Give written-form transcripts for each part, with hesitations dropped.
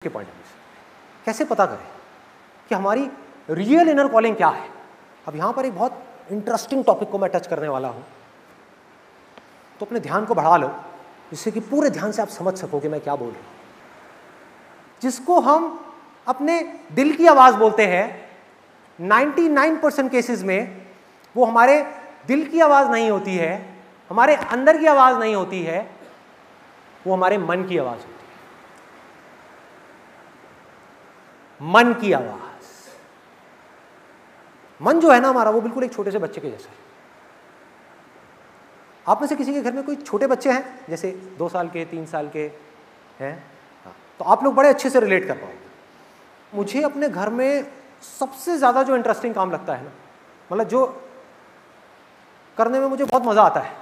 के point of view से कैसे पता करें कि हमारी रियल इनर कॉलिंग क्या है। अब यहां पर एक बहुत इंटरेस्टिंग टॉपिक को मैं टच करने वाला हूं, तो अपने ध्यान को बढ़ा लो जिससे कि पूरे ध्यान से आप समझ सको कि मैं क्या बोल रहा हूं। जिसको हम अपने दिल की आवाज बोलते हैं, 99% केसेस में वो हमारे दिल की आवाज नहीं होती है, हमारे अंदर की आवाज नहीं होती है, वो हमारे मन की आवाज होती है। मन की आवाज। मन जो है ना हमारा, वो बिल्कुल एक छोटे से बच्चे के जैसा है। आप में से किसी के घर में कोई छोटे बच्चे हैं, जैसे 2 साल के 3 साल के हैं, तो आप लोग बड़े अच्छे से रिलेट कर पाओगे। मुझे अपने घर में सबसे ज्यादा जो इंटरेस्टिंग काम लगता है ना, मतलब जो करने में मुझे बहुत मजा आता है,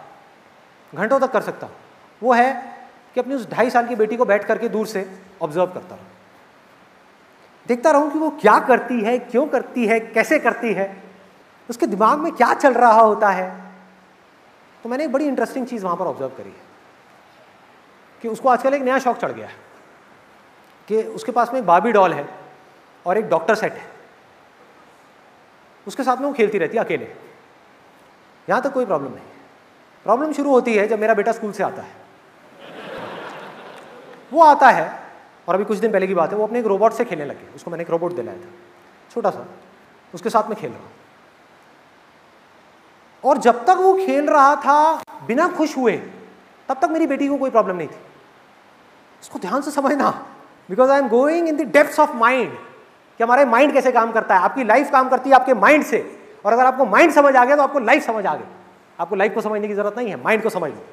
घंटों तक कर सकता हूं, वो है कि अपनी उस 2.5 साल की बेटी को बैठ करके दूर से ऑब्जर्व करता रहूं, देखता रहूं कि वो क्या करती है, क्यों करती है, कैसे करती है, उसके दिमाग में क्या चल रहा होता है। तो मैंने एक बड़ी इंटरेस्टिंग चीज वहां पर ऑब्जर्व करी है कि उसको आजकल एक नया शौक चढ़ गया है कि उसके पास में एक बार्बी डॉल है और एक डॉक्टर सेट है, उसके साथ में वो खेलती रहती है अकेले। यहां तक कोई प्रॉब्लम नहीं। प्रॉब्लम शुरू होती है जब मेरा बेटा स्कूल से आता है। वो आता है और अभी कुछ दिन पहले की बात है, वो अपने एक रोबोट से खेलने लगे। उसको मैंने एक रोबोट दिलाया था, छोटा सा, उसके साथ में खेल रहा हूं। और जब तक वो खेल रहा था बिना खुश हुए, तब तक मेरी बेटी को कोई प्रॉब्लम नहीं थी। इसको ध्यान से समझना, because I am going in the depths of mind कि हमारे माइंड कैसे काम करता है। आपकी लाइफ काम करती है आपके माइंड से, और अगर आपको माइंड समझ आ गया तो आपको लाइफ समझ आ गई। आपको लाइफ को समझने की जरूरत नहीं है, माइंड को समझ लो,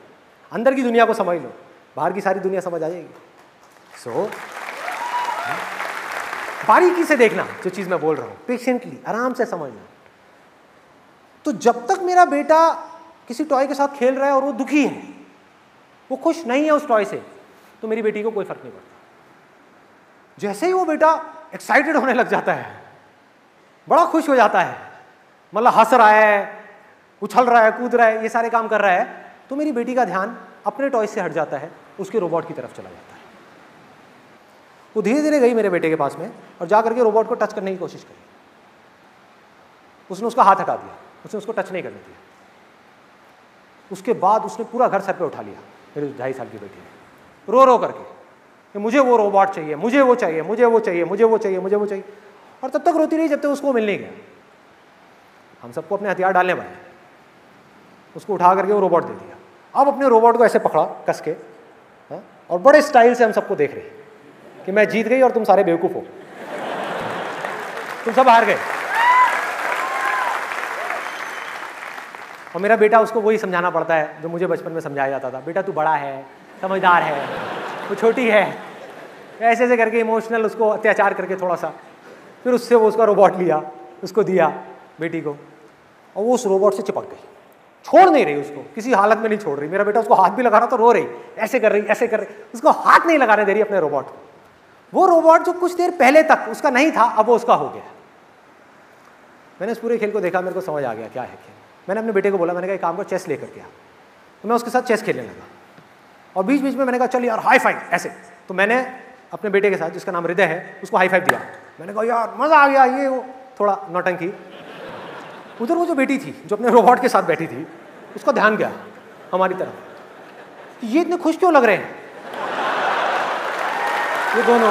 अंदर की दुनिया को समझ लो, बाहर की सारी दुनिया समझ आ जाएगी। सो बारीकी से देखना जो चीज मैं बोल रहा हूं, पेशेंटली, आराम से समझना। तो जब तक मेरा बेटा किसी टॉय के साथ खेल रहा है और वो दुखी है, वो खुश नहीं है उस टॉय से, तो मेरी बेटी को कोई फर्क नहीं पड़ता। जैसे ही वो बेटा एक्साइटेड होने लग जाता है, बड़ा खुश हो जाता है, मतलब हंस रहा है, उछल रहा है, कूद रहा है, ये सारे काम कर रहा है, तो मेरी बेटी का ध्यान अपने टॉय से हट जाता है, उसके रोबोट की तरफ चला जाता है। वो धीरे धीरे गई मेरे बेटे के पास में और जाकर के रोबोट को टच करने की कोशिश करी। उसने उसका हाथ हटा दिया, उसने उसको टच नहीं करने दिया। उसके बाद उसने पूरा घर सर पे उठा लिया, मेरी 2.5 साल की बेटी ने, रो रो करके कि मुझे वो रोबोट चाहिए, मुझे वो चाहिए, मुझे वो चाहिए, मुझे वो चाहिए, मुझे वो चाहिए। और तब तक रोती रही जब तक उसको मिल नहीं गया। हम सबको अपने हथियार डालने वाले, उसको उठा करके वो रोबोट दे दिया। अब अपने रोबोट को ऐसे पकड़ा कस के, और बड़े स्टाइल से हम सबको देख रहे कि मैं जीत गई और तुम सारे बेवकूफ हो, तुम सब हार गए। और मेरा बेटा, उसको वही समझाना पड़ता है जो मुझे बचपन में समझाया जाता था, बेटा तू बड़ा है, समझदार है, वो छोटी है, ऐसे ऐसे करके इमोशनल उसको अत्याचार करके थोड़ा सा, फिर उससे वो उसका रोबोट लिया, उसको दिया बेटी को, और वो उस रोबोट से चिपक गई, छोड़ नहीं रही उसको, किसी हालत में नहीं छोड़ रही। मेरा बेटा उसको हाथ भी लगा रहा तो रो रही, ऐसे कर रही, ऐसे कर रही, उसको हाथ नहीं लगाने दे रही अपने रोबोट को। वो रोबोट जो कुछ देर पहले तक उसका नहीं था, अब वो उसका हो गया। मैंने इस पूरे खेल को देखा, मेरे को समझ आ गया क्या है खेल। मैंने अपने बेटे को बोला, मैंने कहा एक काम को चेस लेकर के आ, तो मैं उसके साथ चेस खेलने लगा। और बीच बीच में मैंने कहा चल यार हाई फाइव ऐसे, तो मैंने अपने बेटे के साथ, जिसका नाम हृदय है, उसको हाई फाइव दिया। मैंने कहा यार मजा आ गया, ये वो थोड़ा नौटंकी। उधर वो जो बेटी थी जो अपने रोबोट के साथ बैठी थी, उसका ध्यान गया हमारी तरफ, ये इतने खुश क्यों लग रहे हैं ये दोनों।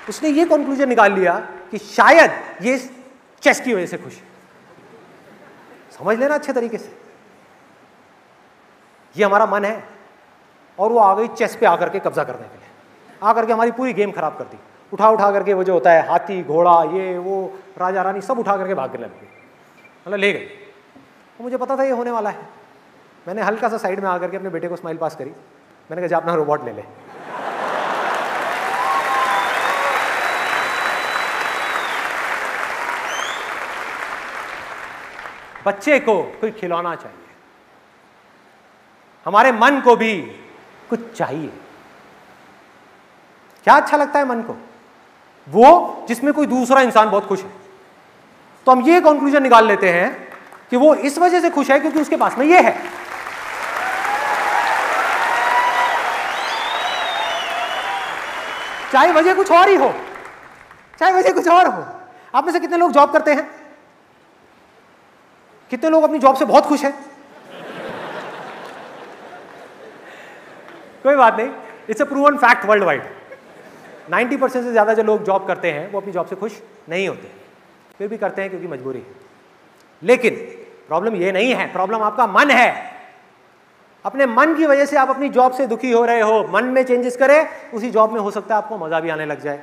उसने ये कंक्लूजन निकाल लिया कि शायद ये चेस की वजह से खुश है। समझ लेना अच्छे तरीके से, ये हमारा मन है, और वो आ गई चेस पे आकर के कब्जा करने के लिए, आकर के हमारी पूरी गेम खराब कर दी। उठा उठा करके वो जो होता है हाथी घोड़ा, ये वो राजा रानी, सब उठा करके भागने लग गई, मतलब ले गई। तो मुझे पता था ये होने वाला है। मैंने हल्का सा साइड में आकर के अपने बेटे को स्माइल पास करी, मैंने कहा जा अपना रोबोट ले ले। बच्चे को कोई खिलौना चाहिए, हमारे मन को भी कुछ चाहिए। क्या अच्छा लगता है मन को? वो जिसमें कोई दूसरा इंसान बहुत खुश है। तो हम ये कंक्लूजन निकाल लेते हैं कि वो इस वजह से खुश है क्योंकि उसके पास में ये है। चाहे वजह कुछ और ही हो, चाहे वजह कुछ और हो। आप में से कितने लोग जॉब करते हैं? कितने लोग अपनी जॉब से बहुत खुश हैं? कोई बात नहीं, it's a proven fact world wide. 90% से ज्यादा जो लोग जॉब करते हैं वो अपनी जॉब से खुश नहीं होते, फिर भी करते हैं क्योंकि मजबूरी है। लेकिन प्रॉब्लम ये नहीं है, प्रॉब्लम आपका मन है। अपने मन की वजह से आप अपनी जॉब से दुखी हो रहे हो। मन में चेंजेस करें, उसी जॉब में हो सकता है आपको मजा भी आने लग जाए।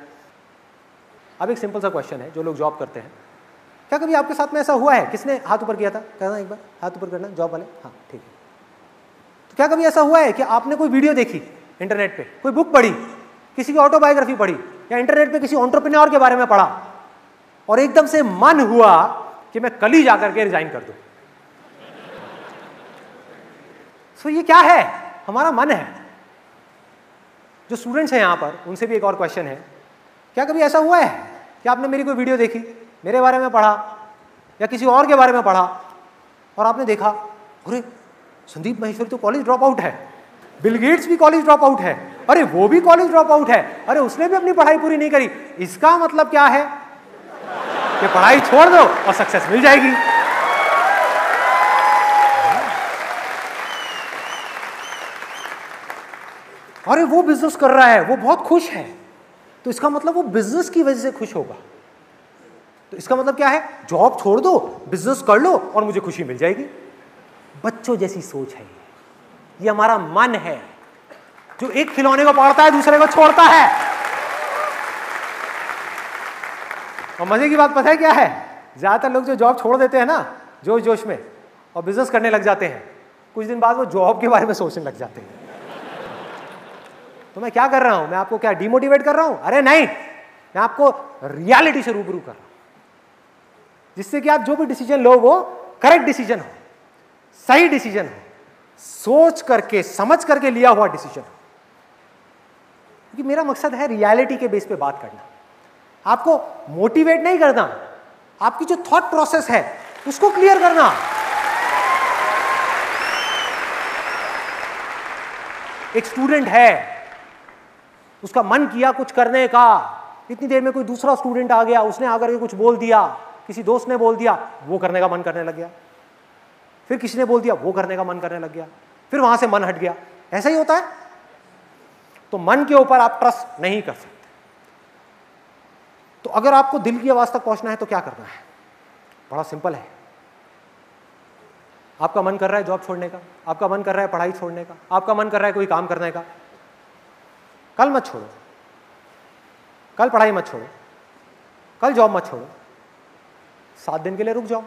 अब एक सिंपल सा क्वेश्चन है, जो लोग जॉब करते हैं, क्या कभी आपके साथ में ऐसा हुआ है? किसने हाथ ऊपर किया था? करना एक बार, हाथ ऊपर करना, जॉब वाले। हाँ ठीक है। तो क्या कभी ऐसा हुआ है कि आपने कोई वीडियो देखी इंटरनेट पे, कोई बुक पढ़ी, किसी की ऑटोबायोग्राफी पढ़ी, या इंटरनेट पे किसी एंटरप्रेन्योर के बारे में पढ़ा और एकदम से मन हुआ कि मैं कल ही जाकर के रिजाइन कर दूं? सो ये क्या है? हमारा मन है। जो स्टूडेंट्स हैं यहां पर, उनसे भी एक और क्वेश्चन है, क्या कभी ऐसा हुआ है कि आपने मेरी कोई वीडियो देखी, मेरे बारे में पढ़ा या किसी और के बारे में पढ़ा और आपने देखा, अरे संदीप माहेश्वरी तो कॉलेज ड्रॉप आउट है, बिल गेट्स भी कॉलेज ड्रॉप आउट है, अरे वो भी कॉलेज ड्रॉप आउट है, अरे उसने भी अपनी पढ़ाई पूरी नहीं करी। इसका मतलब क्या है कि पढ़ाई छोड़ दो और सक्सेस मिल जाएगी। अरे वो बिजनेस कर रहा है, वो बहुत खुश है, तो इसका मतलब वो बिजनेस की वजह से खुश होगा। तो इसका मतलब क्या है? जॉब छोड़ दो, बिजनेस कर लो और मुझे खुशी मिल जाएगी। बच्चों जैसी सोच है ये हमारा मन है जो एक खिलौने को पकड़ता है, दूसरे को छोड़ता है। और मजे की बात पता है क्या है? ज्यादातर लोग जो जॉब छोड़ देते हैं ना जोश जोश में और बिजनेस करने लग जाते हैं, कुछ दिन बाद वो जॉब के बारे में सोचने लग जाते हैं। तो मैं क्या कर रहा हूं? मैं आपको क्या डिमोटिवेट कर रहा हूं? अरे नहीं, मैं आपको रियलिटी से रूबरू कर रहा हूं, जिससे कि आप जो भी डिसीजन लो वो करेक्ट डिसीजन हो, सही डिसीजन हो, सोच करके समझ करके लिया हुआ डिसीजन हो। क्योंकि मेरा मकसद है रियलिटी के बेस पे बात करना, आपको मोटिवेट नहीं करना, आपकी जो थॉट प्रोसेस है उसको क्लियर करना। एक स्टूडेंट है, उसका मन किया कुछ करने का, इतनी देर में कोई दूसरा स्टूडेंट आ गया, उसने आकर के कुछ बोल दिया, किसी दोस्त ने बोल दिया, वो करने का मन करने लग गया, फिर किसी ने बोल दिया, वो करने का मन करने लग गया, फिर वहां से मन हट गया। ऐसा ही होता है। तो मन के ऊपर आप ट्रस्ट नहीं कर सकते। तो अगर आपको दिल की आवाज तक पहुंचना है तो क्या करना है? बड़ा सिंपल है। आपका मन कर रहा है जॉब छोड़ने का, आपका मन कर रहा है पढ़ाई छोड़ने का, आपका मन कर रहा है कोई काम करने का, कल मत छोड़ो, कल पढ़ाई मत छोड़ो, कल जॉब मत छोड़ो, 7 दिन के लिए रुक जाओ,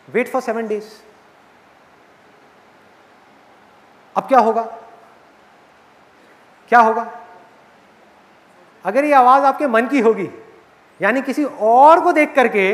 वेट फॉर 7 days। अब क्या होगा? क्या होगा? अगर ये आवाज आपके मन की होगी, यानी किसी और को देख करके